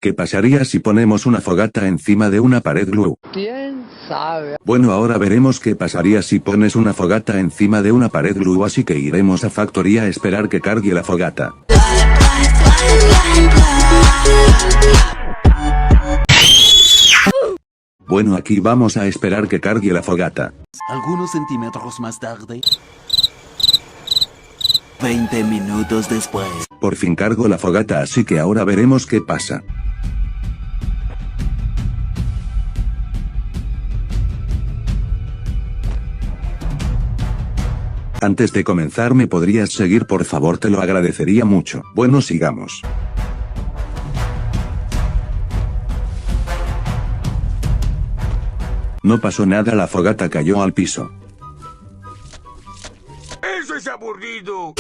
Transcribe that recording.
¿Qué pasaría si ponemos una fogata encima de una pared glue? ¿Quién sabe? Bueno, ahora veremos qué pasaría si pones una fogata encima de una pared glue, así que iremos a factoría a esperar que cargue la fogata. Bueno, aquí vamos a esperar que cargue la fogata. Algunos centímetros más tarde. 20 minutos después. Por fin cargo la fogata, así que ahora veremos qué pasa. Antes de comenzar, ¿me podrías seguir, por favor? Te lo agradecería mucho. Bueno, sigamos. No pasó nada, la fogata cayó al piso. ¡Eso es aburrido!